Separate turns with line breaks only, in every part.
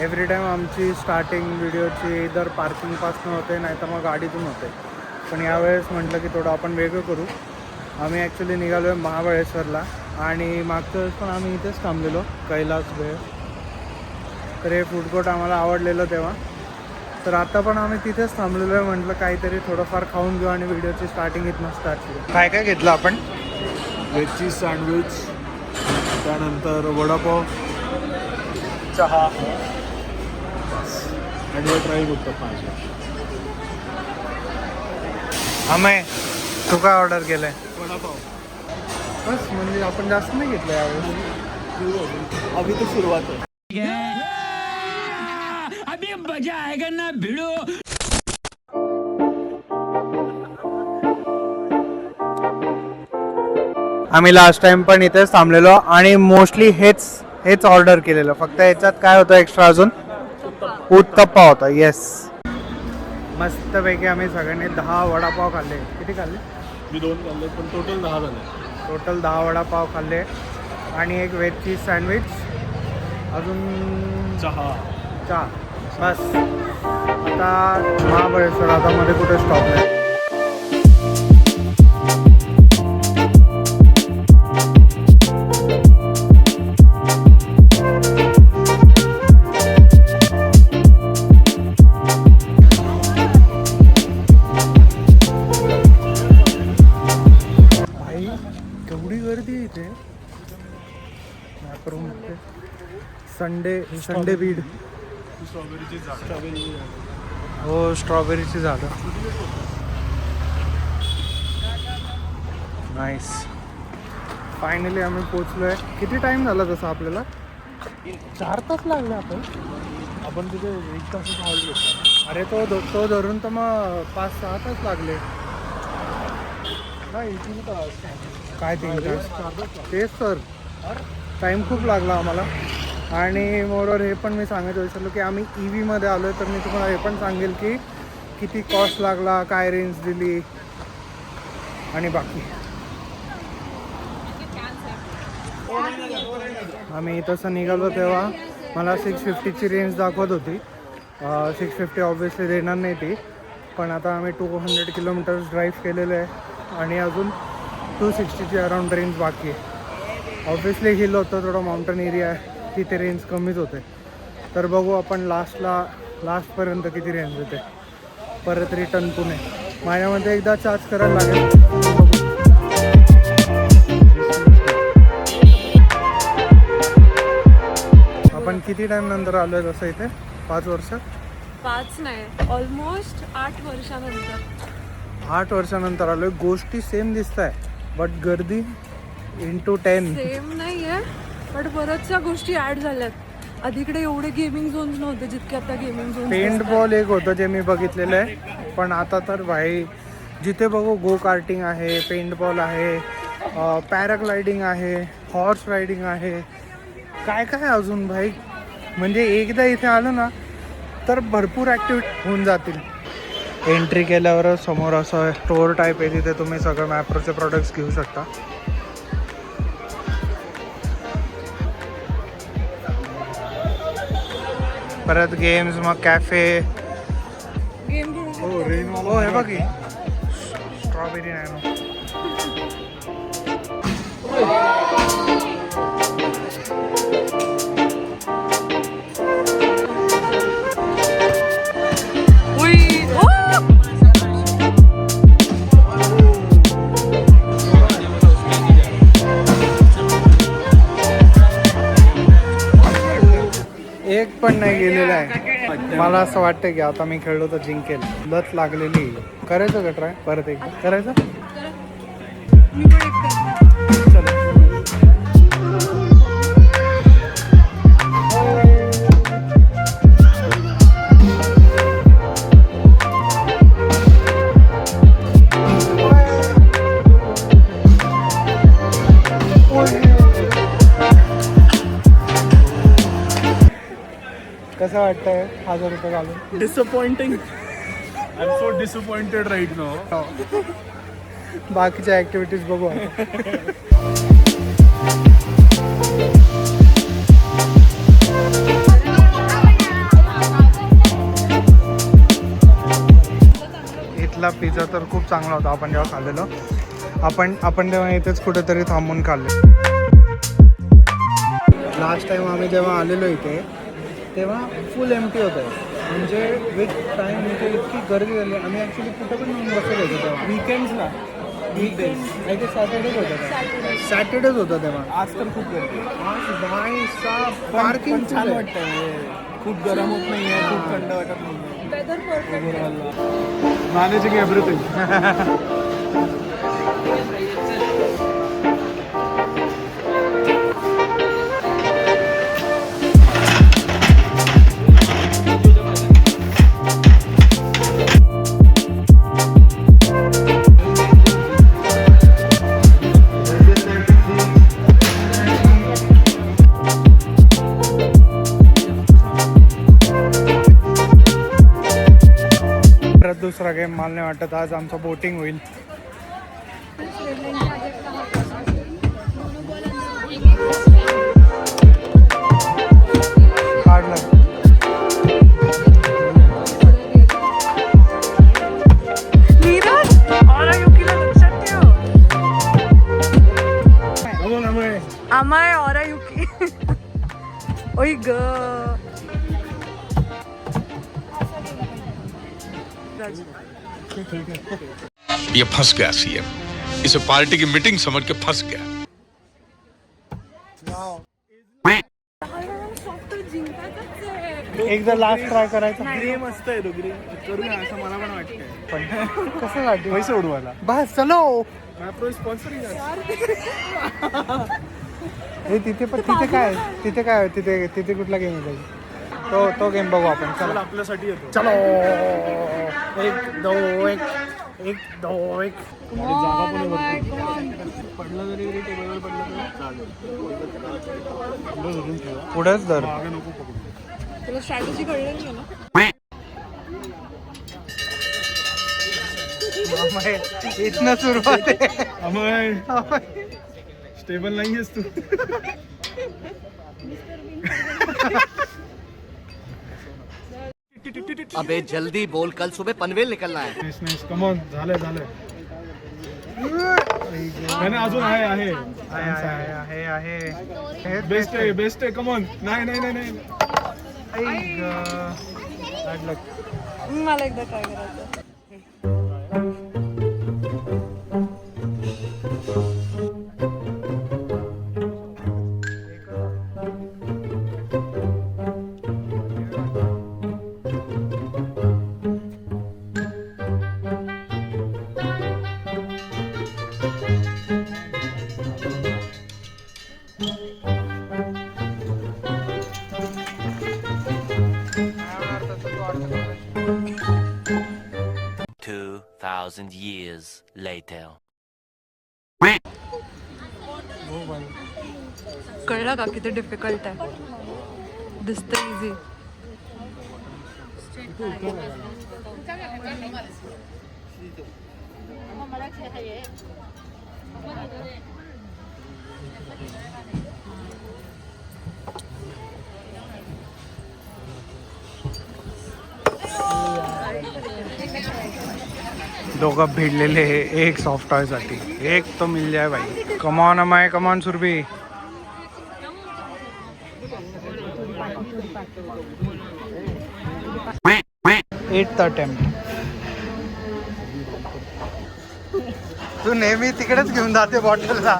Every time आमची starting व्हिडिओची इधर पार्किंगपासून होते नाही तर मग गाडीतून होते. पण यावेळेस म्हटलं की थोडं आपण वेगळं करू. आम्ही ॲक्च्युली निघालो आहे महाबळेश्वरला आणि मागच्या वेळेस पण आम्ही इथेच थांबलेलो कैलास भेळ. तर हे फूड कोर्ट आम्हाला आवडलेलं तेव्हा. तर आता पण आम्ही तिथेच थांबलेलो आहे. म्हटलं काहीतरी थोडंफार खाऊन घेऊ आणि व्हिडिओची स्टार्टिंग इथनं स्टार्ट करू. काय काय घेतलं आपण?
व्हेज चीज सँडविच, त्यानंतर वडापाव, चहा आणि ट्राय उत्तप्पा.
अमय, तू काय ऑर्डर केलं आहे?
वडापाव.
बस म्हणजे आपण जास्त नाही घेतलं यावेळेस.
अभी तो सुरुवात आहे.
अभी मजा आएगा ना भिड़ो.
आम्ही लास्ट टाइम पण इथेच थांबलेलो आणि मोस्टली हेच ऑर्डर केलेलं. फक्त याच्यात काय होतं एक्स्ट्रा अजून? उत्तप्पा होता. येस, मस्तपैकी आम्ही सगळ्यांनी 10 वडापाव खाल्ले. किती खाल्ले?
मी 2 खाल्ले पण टोटल 10 झाले.
टोटल 10 वडापाव खाल्ले आणि एक व्हेज चीज सँडविच, अजून
चहा.
बस. आता महाबळेश्वर आता मध्ये कुठे स्टॉप नाही. भाई केवढी गर्दी इथे. संडे बीड.
स्ट्रॉबेरीची झाड.
हो, स्ट्रॉबेरीची झाडं. नाईस. फायनली आम्ही पोचलो आहे. किती टाईम झाला तसा आपल्याला? 4 तास लागले आपण
तिथे 1 तासाचा हॉल्ट घेतला.
अरे तो धरून तर मग 5-6 तास लागले.
नाही 3 तास.
काय 3 तास? तेच तर, टाईम खूप लागला आम्हाला. आणि मोरवर हे पण मी सांगायचं विसरलो की आम्ही EVमध्ये आलो आहे. तर मी तुम्हाला हे पण सांगेल की किती कॉस्ट लागला, काय रेंज दिली आणि बाकी. आम्ही तसं निघालो तेव्हा मला 650ची रेंज दाखवत होती. 650 ऑब्व्हियसली देणार नाही ती. पण आता आम्ही 200 किलोमीटर्स ड्राईव्ह केलेलं आहे आणि अजून 260ची अराउंड रेंज बाकी आहे. ऑब्व्हियसली हिल होतं, थोडं माउंटन एरिया आहे, तिथे रेंज कमीच होते. तर बघू आपण लास्टपर्यंत किती रेंज देते. परत रिटर्न पुणे. माझ्यामध्ये एकदा चार्ज करायला लागेल. आपण किती टाइम नंतर आलोय तसं इथे? 5 वर्ष?
5 नाही, ऑलमोस्ट 8 वर्षानंतर.
8 वर्षानंतर आलोय. गोष्टी सेम दिसत आहे बट गर्दी into 10.
सेम नाही आहे, बट बऱ्याचशा गोष्टी ॲड झाल्यात. आधीकडे एवढे गेमिंग झोन्स नव्हते जितके आता गेमिंग झोन्स.
पेंट बॉल एक होतं जे मी बघितलेलं आहे. पण आता तर भाई जिथे बघू गो कार्टिंग आहे, पेंट बॉल आहे, पॅराग्लायडिंग आहे, हॉर्स रायडिंग आहे, काय काय अजून भाई. म्हणजे एकदा इथे आलं ना तर भरपूर ॲक्टिव्हिटी होऊन जातील. एंट्री केल्यावर समोर असं स्टोअर टाईप आहे, तिथे तुम्ही सगळं मॅप्रोचे प्रोडक्ट्स घेऊ शकता. परत गेम्स, मग कॅफे.
हो रेन.
हो हे बघ स्ट्रॉबेरी नॅनो. एक पण नाही गेलेला आहे. मला असं वाटतं की आता मी खेळलो तर जिंकेल. लत लागलेली. करायचं का ट्राय परत एकदा? करायचं?
मी पण एक
चलो. कसं वाटतंय 1000 रुपये घालून?
Disappointing. I am so disappointed right now.
बाकीच्या ॲक्टिव्हिटीज बघू. पिझ्झा तर खूप चांगला होता आपण जेव्हा खाल्लेलो. आपण तेव्हा इथेच कुठेतरी थांबून खाल्ले. लास्ट टाइम आम्ही जेव्हा आलेलो इथे तेव्हा फुल एम्प्टी होतं. म्हणजे विथ टाईम इथे इतकी गर्दी झाली. आम्ही ॲक्च्युली कुठं पण येऊन बसत होतो तेव्हा
वीकेंड्सला
वीकेंड नाही ते सॅटर्डेच होतं. सॅटर्डेच होतं तेव्हा.
आज तर खूप गर्दी
आज भाई साब पार्किंग
छान वाटतं. खूप गरम होत नाही आहे, खूप थंड वाटत नाही.
Weather perfect.
Managing everything.
दुसरा गेम मला नाही वाटत आज आमचं बोटिंग होईल. काढलं
आमाय ऑरा युकी. ओय ग
ये फंस गया सीएम. इसे पार्टी की मीटिंग समझ के फंस गया.
एकदा लास्ट ट्राय करायचा.
ग्रे मस्त आहे तो. ग्रे करूया असं मला पण वाटतंय.
पण कसं वाटतं
पैसे उडवायला
बस चलो.
मॅप्रो स्पॉन्सरिंग
हे तिथे काय तिथे कुठला गेम आहे तो गेम बघू आपण. चला
आपल्यासाठी येतो.
चलो 1 2 1 1 2 1.
पडलं जरी टेबलवर पडलं तर
पुढेच धर.
मागे नको पकडू.
तुला स्ट्रॅटेजी कळलं नाही ना.
इथनं सुरुवात आहे.
अमय स्टेबल नाही आहेस तू.
अबे जल्दी बोल, कल सुबह पनवेल निकलना है.
Nice come on. झालंय नाही अजून आहे बेस्ट आहे कम ऑन. नाही
मला एकदा ट्राय करायचं.
Years later.
कळलं का किती डिफिकल्ट आहे. दिसतं इझी.
दोघं भिडलेले एक सॉफ्ट टॉय साठी. एक तो मिल जाए भाई. Come on Amay come on Surabhi. Eight attempt. तू नेहमी तिकडेच घेऊन जाते बॉटलला.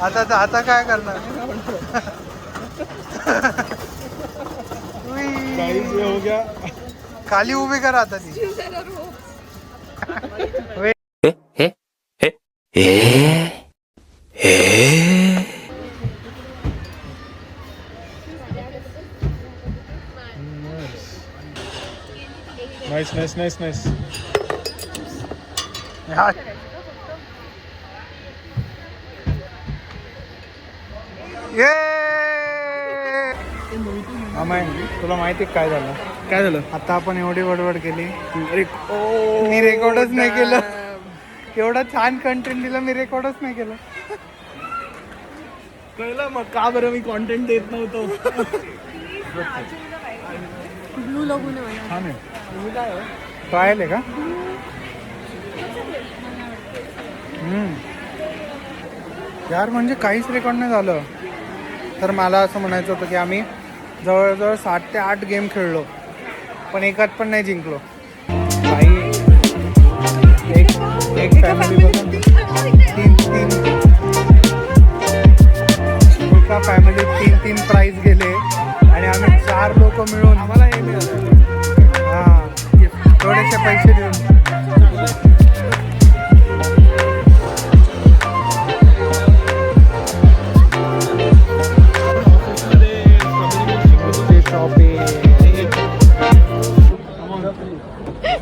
आता काय करणार.
हो गया.
खाली उभी कर आता ती.
नाईस.
अमाय तुला माहिती काय झालं.
काय झालं.
आता आपण एवढी बडबड केली. मी रेकॉर्डच नाही केलं. एवढं छान कंटेंट दिलं मी रेकॉर्डच नाही केलं.
कळलं मग का बरं मी कॉन्टेंट देत नव्हतो.
ब्लू लागून आहे मला.
छान आहे.
ट्रायल आहे का? यार म्हणजे काहीच रेकॉर्ड नाही झालं. तर मला असं म्हणायचं होतं की आम्ही जवळजवळ 7 ते 8 गेम खेळलो, पण एकात पण नाही जिंकलो. काही एक फॅमिली बघा, एका फॅमिलीत 3 प्राईज गेले आणि आम्ही 4 लोक मिळून आम्हाला हे मिळालं. हां, थोडेसे पैसे देऊन.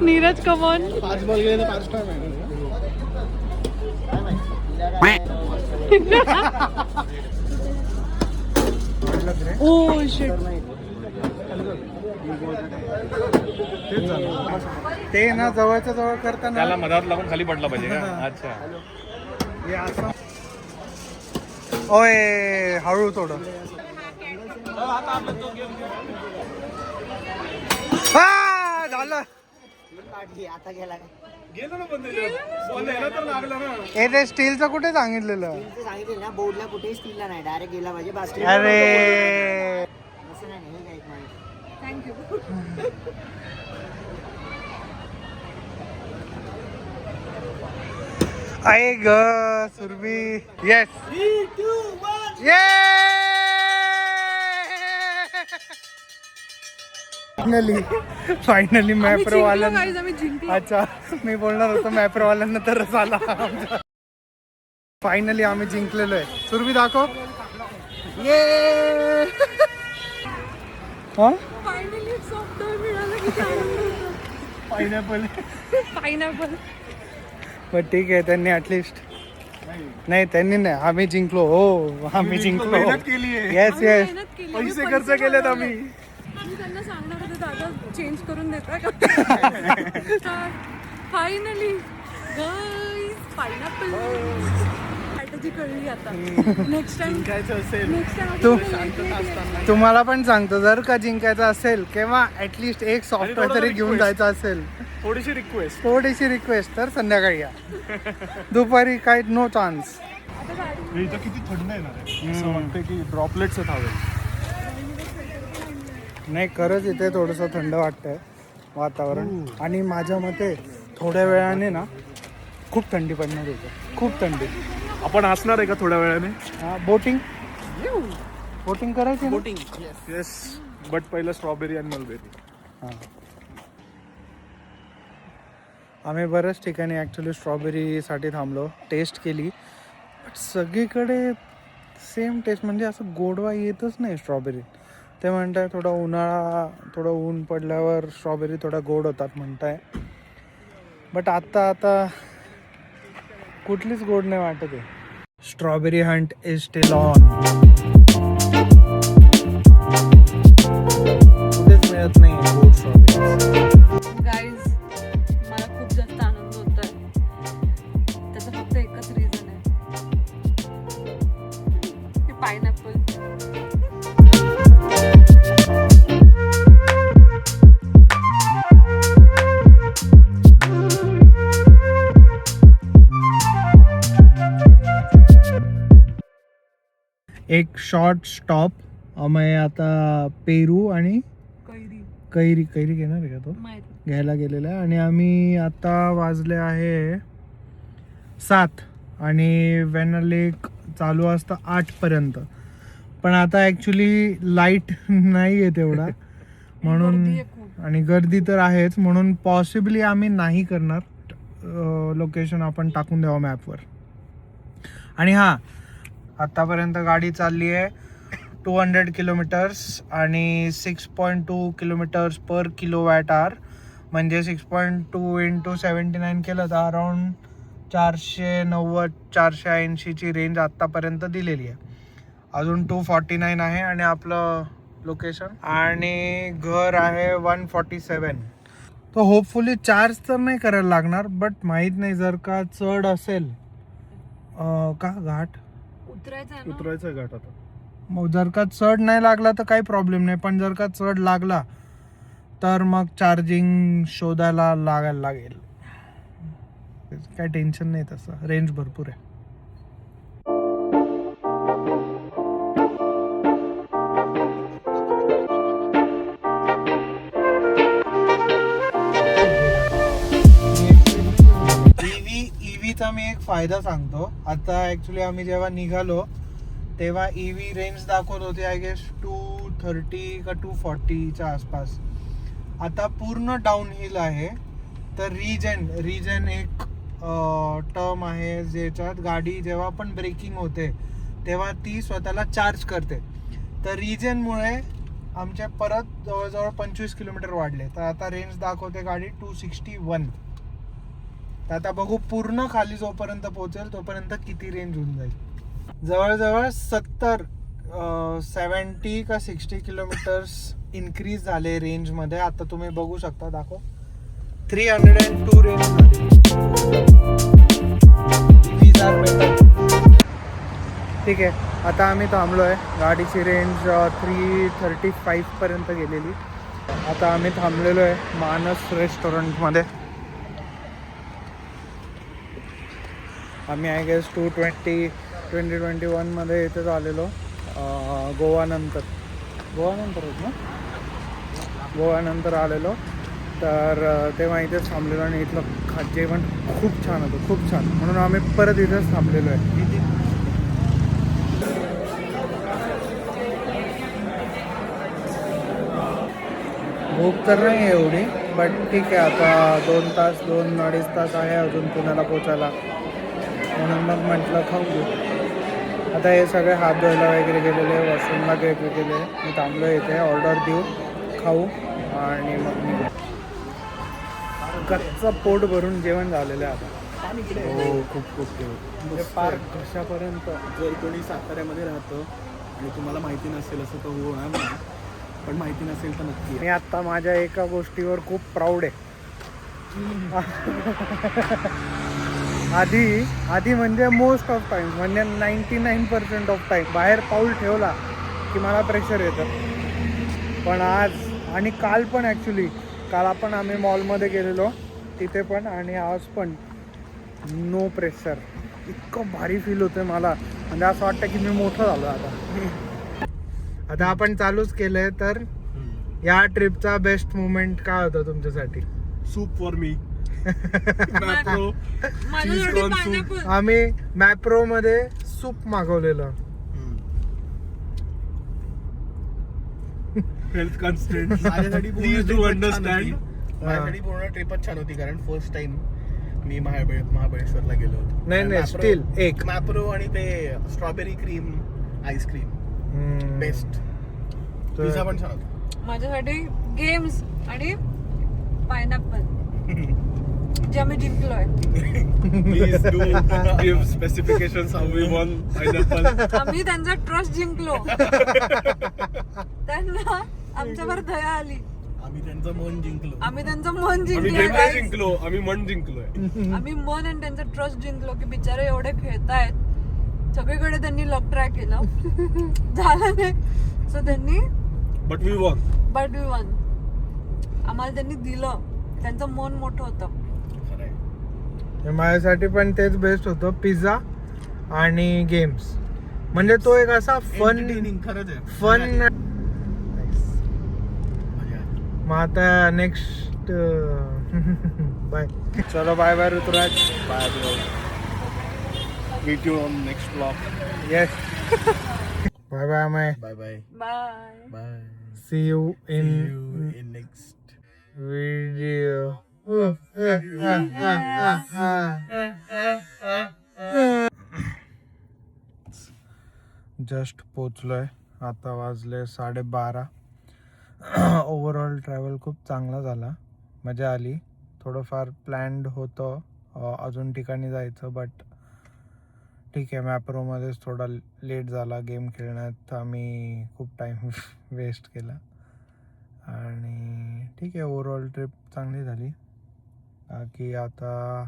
नीरज कमॉन.
5 बॉल गेले तर 5 टाइम आहे.
Oh shit.
ते ना जवळच्या जवळ करताना
त्याला मधात लागून खाली पडला पाहिजे का? अच्छा.
हे असं. ओय हळू थोडं. हा झालं.
गेलो ना पण त्याच्यात. बॉल यायला तर लागला ना.
हे ते स्टीलचं कुठे सांगितलेलं?
सांगितलं ना बोर्डला कुठेही स्टीलला नाही, डायरेक्ट गेला पाहिजे बास्केट.
अरे
असं नाही, हे काय माहिती.
आहे ग सुरभी. येस फायनली मॅप्रो वाला.
आम्ही जिंकलो.
अच्छा, मी बोलणार होतो मॅप्रो वाल्यांना तरच आला. फायनली आम्ही जिंकलेलो आहे. सुरभी दाखव. ये हा
फायनली सॉफ्टवेअर मिळालं. किती आनंद होतो.
पायनॅपल.
पायनॅपल.
पण ठीक आहे, त्यांनी ऍटलिस्ट नाही, त्यांनी नाही, आम्ही जिंकलो. हो आम्ही जिंकलो.
मेहनत केली आहे.
Yes yes.
मेहनत केली.
पैसे
आम्ही
खर्च केलेत आम्ही.
मी त्यांना सांगणार होते दादा चेंज करून देता का. फायनली गाईज पायनॅपल स्ट्रॅटेजी कळली आता. नेक्स्ट टाइम
तुम्हाला पण सांगतो, जर का जिंकायचं असेल किंवा ऍटलिस्ट एक सॉफ्टवेअर तरी घेऊन जायचं असेल, थोडीशी रिक्वेस्ट तर संध्याकाळी या. दुपारी काय नो चान्स.
इथं किती थंड आहे ना, असं वाटतं की ड्रॉपलेट्स आहेत हवेत.
नाही खरंच इथे थोडंसं थंड वाटतंय वातावरण. आणि माझ्या मते थोड्या वेळाने ना खूप थंडी पडणार होते. खूप थंडी.
आपण असणार आहे का थोड्या वेळाने?
बोटिंग करायची ना?
येस, बट पहिलं स्ट्रॉबेरी आणि मलबेरी.
हां, आम्ही बऱ्याच ठिकाणी ॲक्च्युली स्ट्रॉबेरीसाठी थांबलो, टेस्ट केली, बट सगळीकडे सेम टेस्ट. म्हणजे असं गोडवा येतच नाही स्ट्रॉबेरी. ते म्हणताय थोडा उन्हाळा, थोडं ऊन पडल्यावर स्ट्रॉबेरी थोडा गोड होतात म्हणताय, बट आता कुठलीच गोड नाही वाटत आहे. Strawberry Hunt is still on. कुठेच मिळत नाही गोड स्ट्रॉबेरी.
गाईज मला खूप जास्त आनंद होतोय. त्याचं फक्त एकच रिझन आहे, पायनॅपल.
एक शॉर्ट स्टॉप. आम्ही आता पेरू आणि कैरी घेणार आहे का तो घ्यायला गेलेला आहे. आणि आम्ही आता वाजले आहे 7 आणि वेनर लेक चालू असतं 8पर्यंत. पण आता ॲक्च्युली लाईट नाही आहे तेवढा म्हणून, आणि गर्दी तर आहेच, म्हणून पॉसिबली आम्ही नाही करणार. लोकेशन आपण टाकून द्यावं मॅपवर. आणि हां, आत्तापर्यंत गाडी चालली आहे 200 किलोमीटर्स आणि 6.2 किलोमीटर्स पर kWh. म्हणजे 6.2 × 79 केलं तर अराऊंड 490-480ची रेंज आत्तापर्यंत दिलेली आहे. अजून 249 आहे आणि आपलं लोकेशन आणि घर आहे 147. तो होपफुली चार्ज तर नाही करायला लागणार, बट माहीत नाही, जर का चढ असेल का घाट
उतरायचं घाट आता.
मग जर का चढ नाही लागला तर काही प्रॉब्लेम नाही, पण जर का चढ लागला तर मग चार्जिंग शोधायला लागायला लागेल. काय टेन्शन नाही तसं, रेंज भरपूर आहे. ईव्हीचा मी एक फायदा सांगतो. आता ऍक्च्युली आम्ही जेव्हा निघालो तेव्हा ईव्ही रेंज दाखवत होते आय गेस 230 का 240च्या आसपास. आता पूर्ण डाऊन हिल आहे. तर रिजन एक टर्म आहे ज्याच्यात गाडी जेव्हा पण ब्रेकिंग होते तेव्हा ती स्वतःला चार्ज करते. तर रिजनमुळे आमच्या परत जवळजवळ 25 किलोमीटर वाढले. तर आता रेंज दाखवते गाडी 261. तर आता बघू पूर्ण खाली जोपर्यंत पोहोचेल तोपर्यंत किती रेंज होऊन जाईल. जवळजवळ 70 का 60 किलोमीटर्स इन्क्रीज झाले रेंजमध्ये. आता तुम्ही बघू शकता, दाखव 302 रेंज झाली. ठीक आहे, आता आम्ही थांबलोय. गाडीची रेंज 335 पर्यंत गेलेली. आता आम्ही थांबलेलो आहे मानस रेस्टॉरंटमध्ये. आम्ही आय गेस 2021 मध्ये इथेच आलेलो. गोवानंतर आलेलो. तर तेव्हा इथेच थांबलेलो आणि इथलं जेवण खूप छान होतं, खूप छान. म्हणून आम्ही परत इथेच थांबलेलो आहे. भूक तर नाही आहे एवढी, बट ठीक आहे. आता 2-2.5 तास आहे अजून पुण्याला पोचायला. म्हणून मग म्हटलं खाऊ घेऊ. आता हे सगळे हात धुवायला वगैरे गेलेले, वॉशरूमला गेले. मी थांबलो इथे, ऑर्डर देऊ, खाऊ आणि मग मी कच्चं पोट भरून जेवण झालेलं आहे आता.
हो, खूप
म्हणजे फार कशापर्यंत.
जर कोणी साताऱ्यामध्ये राहतं आणि तुम्हाला माहिती नसेल असं तर होणार नाही, पण माहिती नसेल तर नक्की.
मी आत्ता माझ्या एका गोष्टीवर खूप प्राऊड आहे. आधी म्हणजे मोस्ट ऑफ टाइम, म्हणजे 99% ऑफ टाइम बाहेर पाऊल ठेवला की मला प्रेशर येतं. पण आज आणि काल पण, ॲक्च्युली काल आपण आम्ही मॉलमध्ये गेलेलो तिथे पण, आणि आज पण नो प्रेशर. इतकं भारी फील होतं मला. म्हणजे असं वाटतं की मी मोठं झालो आता. आता आपण चालूच केलंय. तर या ट्रिपचा बेस्ट मोमेंट काय होता तुमच्यासाठी?
Soup for me. मॅप्रो
माझ्यासाठी pineapple.
आम्ही मॅप्रो मध्ये सूप मागवलेलं.
हेल्थ कन्स्ट्रेंट्स
माझ्यासाठी
प्लीज डू अंडरस्टँड.
माझ्यासाठी पूर्ण ट्रिपच छान होती, कारण फर्स्ट टाइम मी महाबळेश्वरला गेलो होतो.
नाही स्टील एक
मॅप्रो आणि ते strawberry cream ice cream best. Pizza पण छान होता.
माझ्यासाठी गेम्स आणि पायनॅपल जे आम्ही जिंकलोय.
Please do give specifications how we won pineapple.
आम्ही त्यांचा ट्रस्ट जिंकलो. त्यांना आमच्यावर दया आली.
आम्ही त्यांचं मन जिंकलो.
आम्ही त्यांचं मन
आम्ही
जिंकलो.
गेम नाही जिंकलो, आम्ही मन जिंकलोय.
आम्ही मन आणि त्यांचा ट्रस्ट जिंकलो की बिचारे एवढे खेळतायत. सगळीकडे त्यांनी लक ट्राय केलं, झालं नाही. सो त्यांनी
बट वी वन.
आम्हाला त्यांनी दिलं. त्यांचं मन मोठं होतं.
माझ्यासाठी पण तेच बेस्ट होतं, पिझ्झा आणि गेम्स. म्हणजे तो एक असा
Entertaining, खरंच आहे.
फन. मग आता नेक्स्ट बाय. चलो bye bye Ruturaj.
Bye bro. Meet you on next vlog.
Yes. Bye bye Amay.
Bye bye
bye.
Bye.
See you in
in next
video. Just पोचलोय. आता वाजले 12:30. ओव्हरऑल ट्रॅव्हल खूप चांगला झाला, मजा आली. थोडंफार प्लॅन्ड होतं अजून ठिकाणी जायचं, बट ठीक आहे. मॅप्रोमध्येच थोडा लेट झाला. गेम खेळण्यात आम्ही खूप टाईम वेस्ट केला आणि ठीक आहे. ओव्हरऑल ट्रिप चांगली झाली. की आता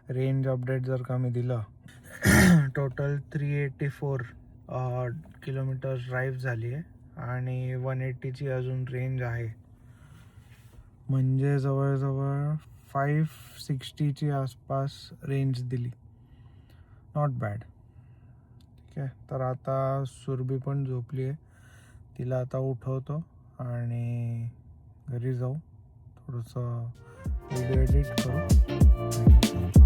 रेंज अपडेट जर का मी दिलं, टोटल 384 किलोमीटर ड्राईव्ह झाली आहे आणि 180ची अजून रेंज आहे. म्हणजे जवळजवळ 560ची आसपास रेंज दिली. Not bad. ठीक आहे, तर आता सुरभी पण झोपली आहे. तिला आता उठवतो आणि घरी जाऊ, थोडंसं व्हिडिओ एडिट करू.